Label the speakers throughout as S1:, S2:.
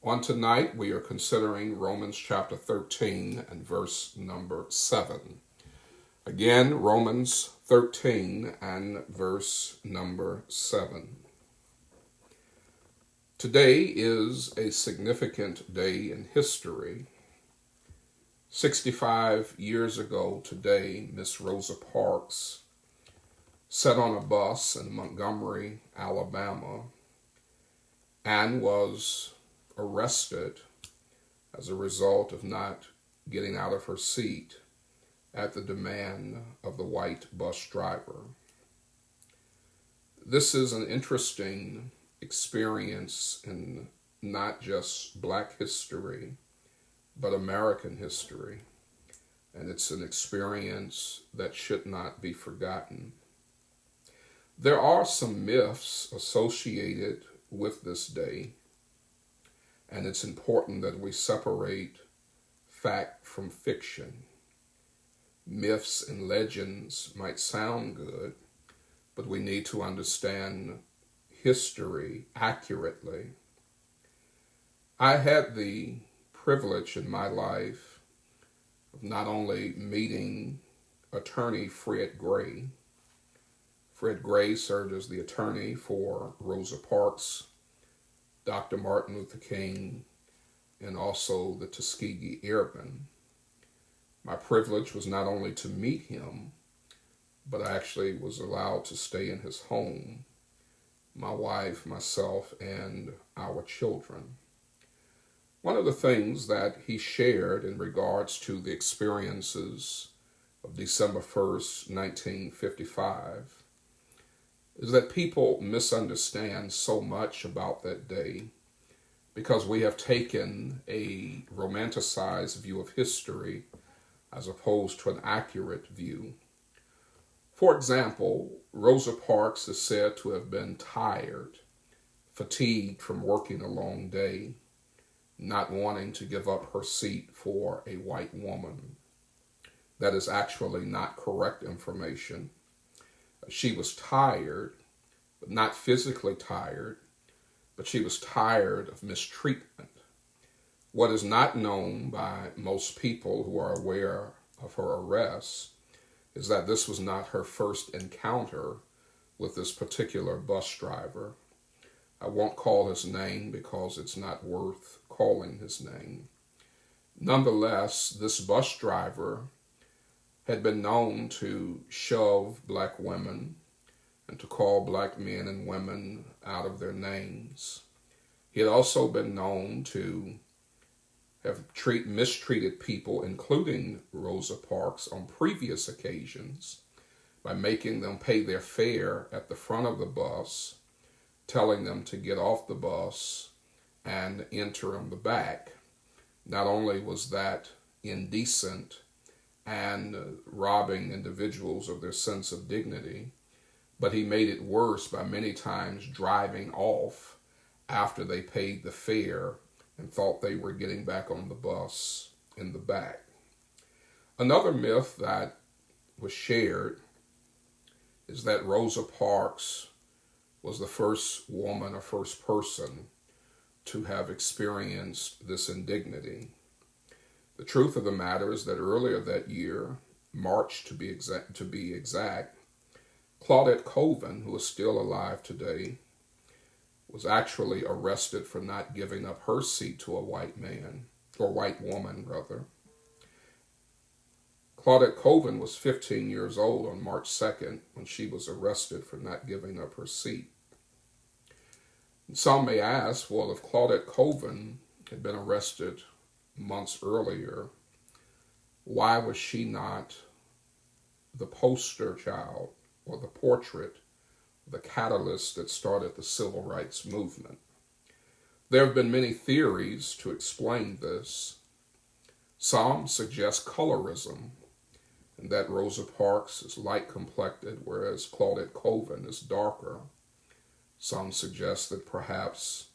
S1: On tonight, we are considering Romans chapter 13 and verse number 7. Again, Romans 13 and verse number 7. Today is a significant day in history. 65 years ago today, Miss Rosa Parks sat on a bus in Montgomery, Alabama, and was arrested as a result of not getting out of her seat at the demand of the white bus driver. This is an interesting experience in not just Black history, but American history. And it's an experience that should not be forgotten. There are some myths associated with this day, and it's important that we separate fact from fiction. Myths and legends might sound good, but we need to understand history accurately. I had the privilege in my life of not only meeting attorney Fred Gray. Fred Gray served as the attorney for Rosa Parks, Dr. Martin Luther King, and also the Tuskegee Airmen. My privilege was not only to meet him, but I actually was allowed to stay in his home, my wife, myself, and our children. One of the things that he shared in regards to the experiences of December 1st, 1955, is that people misunderstand so much about that day because we have taken a romanticized view of history as opposed to an accurate view. For example, Rosa Parks is said to have been tired, fatigued from working a long day, not wanting to give up her seat for a white woman. That is actually not correct information. She was tired, but not physically tired, but she was tired of mistreatment. What is not known by most people who are aware of her arrest is that this was not her first encounter with this particular bus driver. I won't call his name because it's not worth calling his name. Nonetheless, this bus driver had been known to shove Black women and to call Black men and women out of their names. He had also been known to have mistreated people, including Rosa Parks, on previous occasions by making them pay their fare at the front of the bus, telling them to get off the bus and enter in the back. Not only was that indecent and robbing individuals of their sense of dignity, but he made it worse by many times driving off after they paid the fare and thought they were getting back on the bus in the back. Another myth that was shared is that Rosa Parks was the first woman or first person to have experienced this indignity. The truth of the matter is that earlier that year, March to be exact, Claudette Colvin, who is still alive today, was actually arrested for not giving up her seat to a white man, or white woman rather. Claudette Colvin was 15 years old on March 2nd when she was arrested for not giving up her seat. And some may ask, well, if Claudette Colvin had been arrested months earlier, why was she not the poster child or the portrait, the catalyst that started the civil rights movement? There have been many theories to explain this. Some suggest colorism, and that Rosa Parks is light-complected, whereas Claudette Colvin is darker. Some suggest that perhaps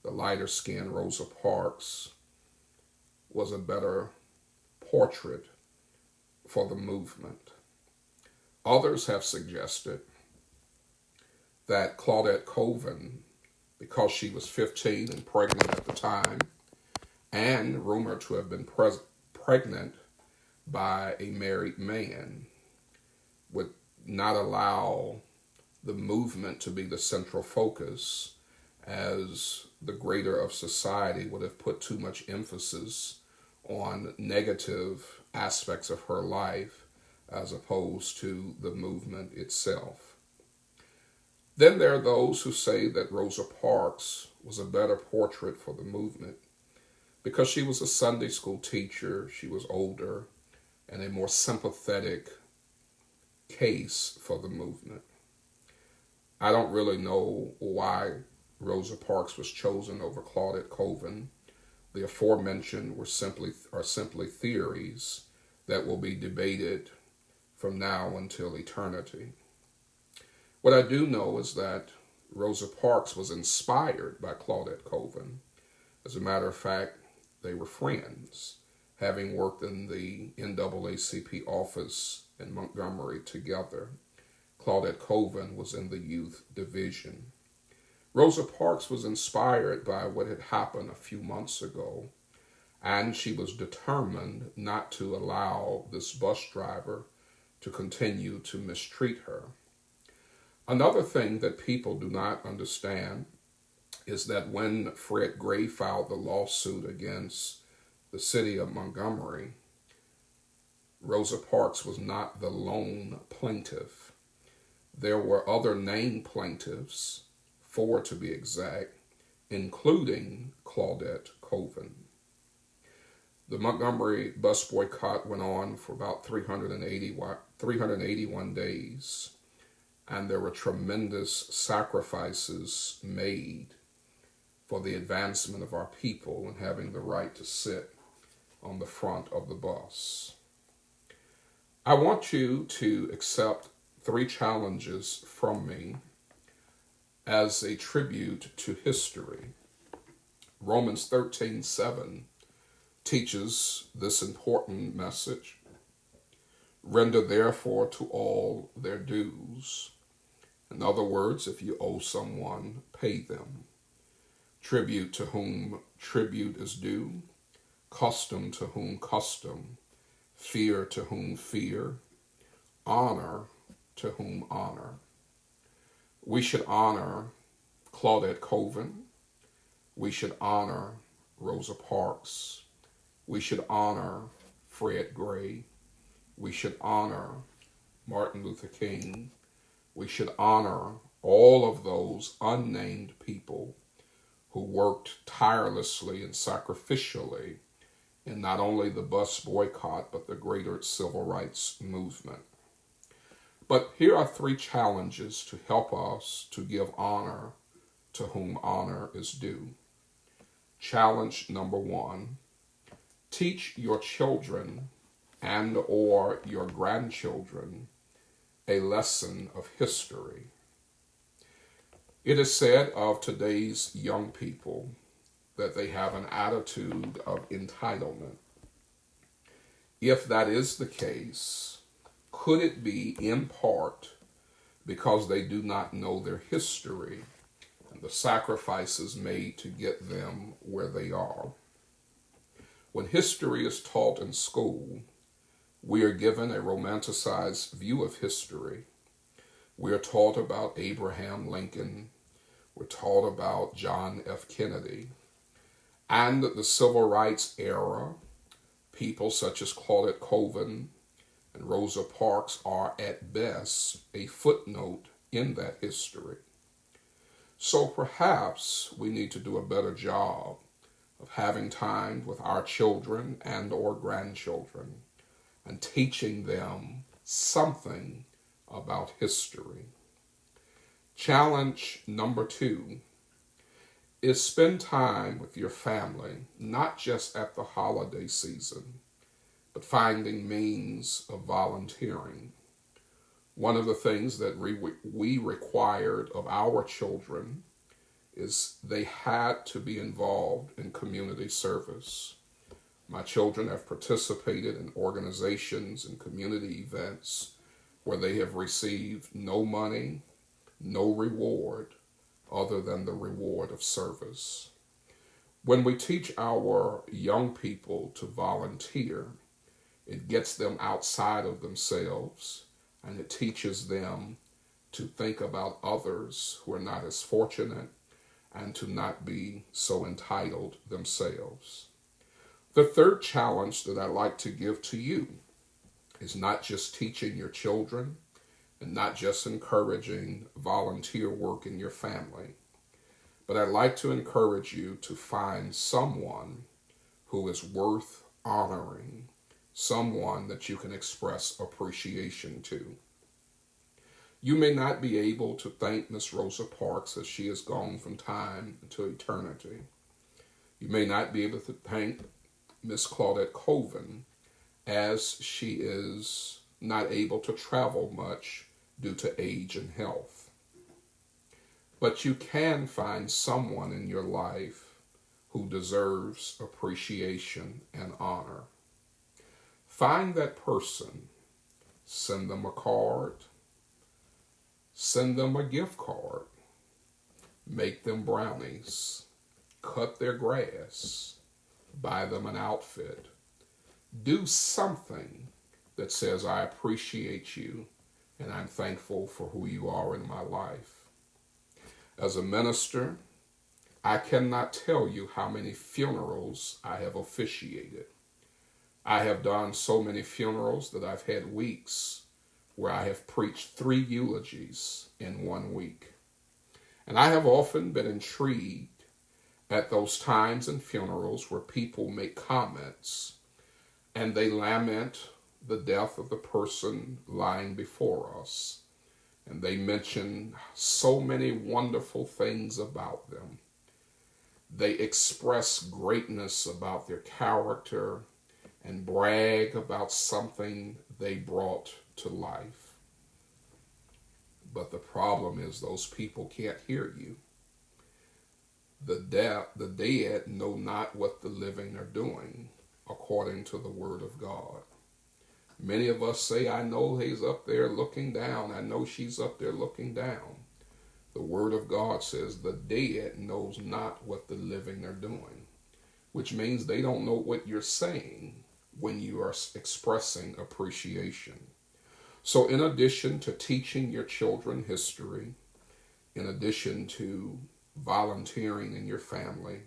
S1: the lighter-skinned Rosa Parks was a better portrait for the movement. Others have suggested that Claudette Colvin because she was 15 and pregnant at the time, and rumored to have been pregnant by a married man, would not allow the movement to be the central focus, as the greater of society would have put too much emphasis on negative aspects of her life as opposed to the movement itself. Then there are those who say that Rosa Parks was a better portrait for the movement because she was a Sunday school teacher, she was older, and a more sympathetic case for the movement. I don't really know why Rosa Parks was chosen over Claudette Colvin. The aforementioned are simply theories that will be debated from now until eternity. What I do know is that Rosa Parks was inspired by Claudette Colvin. As a matter of fact, they were friends, having worked in the NAACP office in Montgomery together. Claudette Colvin was in the youth division. Rosa Parks was inspired by what had happened a few months ago, and she was determined not to allow this bus driver to continue to mistreat her. Another thing that people do not understand is that when Fred Gray filed the lawsuit against the city of Montgomery, Rosa Parks was not the lone plaintiff. There were other named plaintiffs, 4 to be exact, including Claudette Colvin. The Montgomery Bus Boycott went on for about 381 days, and there were tremendous sacrifices made for the advancement of our people and having the right to sit on the front of the bus. I want you to accept 3 challenges from me as a tribute to history. Romans 13:7 teaches this important message. Render therefore to all their dues. In other words, if you owe someone, pay them. Tribute to whom tribute is due. Custom to whom custom. Fear to whom fear. Honor to whom honor. We should honor Claudette Colvin. We should honor Rosa Parks. We should honor Fred Gray. We should honor Martin Luther King. We should honor all of those unnamed people who worked tirelessly and sacrificially in not only the bus boycott, but the greater civil rights movement. But here are 3 challenges to help us to give honor to whom honor is due. Challenge number 1, teach your children and or your grandchildren a lesson of history. It is said of today's young people that they have an attitude of entitlement. If that is the case, could it be in part because they do not know their history and the sacrifices made to get them where they are? When history is taught in school, we are given a romanticized view of history. We are taught about Abraham Lincoln. We're taught about John F. Kennedy. And the civil rights era, people such as Claudette Colvin and Rosa Parks are at best a footnote in that history. So perhaps we need to do a better job of having time with our children and or grandchildren and teaching them something about history. Challenge number 2 is spend time with your family, not just at the holiday season, but finding means of volunteering. One of the things that we required of our children is they had to be involved in community service. My children have participated in organizations and community events where they have received no money, no reward, other than the reward of service. When we teach our young people to volunteer, it gets them outside of themselves, and it teaches them to think about others who are not as fortunate and to not be so entitled themselves. The third challenge that I'd like to give to you is not just teaching your children and not just encouraging volunteer work in your family, but I'd like to encourage you to find someone who is worth honoring, someone that you can express appreciation to. You may not be able to thank Miss Rosa Parks as she is gone from time to eternity. You may not be able to thank Miss Claudette Colvin as she is not able to travel much due to age and health. But you can find someone in your life who deserves appreciation and honor. Find that person, send them a card, send them a gift card, make them brownies, cut their grass, buy them an outfit. Do something that says, I appreciate you and I'm thankful for who you are in my life. As a minister, I cannot tell you how many funerals I have officiated. I have done so many funerals that I've had weeks where I have preached 3 eulogies in 1 week. And I have often been intrigued at those times in funerals where people make comments and they lament the death of the person lying before us. And they mention so many wonderful things about them. They express greatness about their character and brag about something they brought to life. But the problem is those people can't hear you. The dead know not what the living are doing, according to the word of God. Many of us say, I know he's up there looking down. I know she's up there looking down. The word of God says the dead knows not what the living are doing, which means they don't know what you're saying when you are expressing appreciation. So in addition to teaching your children history, in addition to volunteering in your family,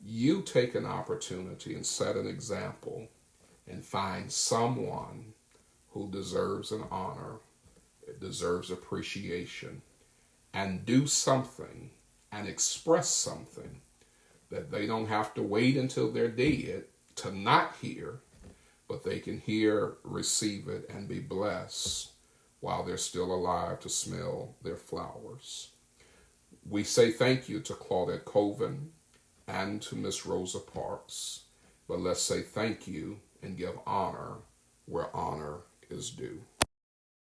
S1: you take an opportunity and set an example and find someone who deserves an honor, deserves appreciation, and do something and express something that they don't have to wait until they're dead to not hear, but they can hear, receive it, and be blessed while they're still alive to smell their flowers. We say thank you to Claudette Colvin and to Miss Rosa Parks, but let's say thank you and give honor where honor is due.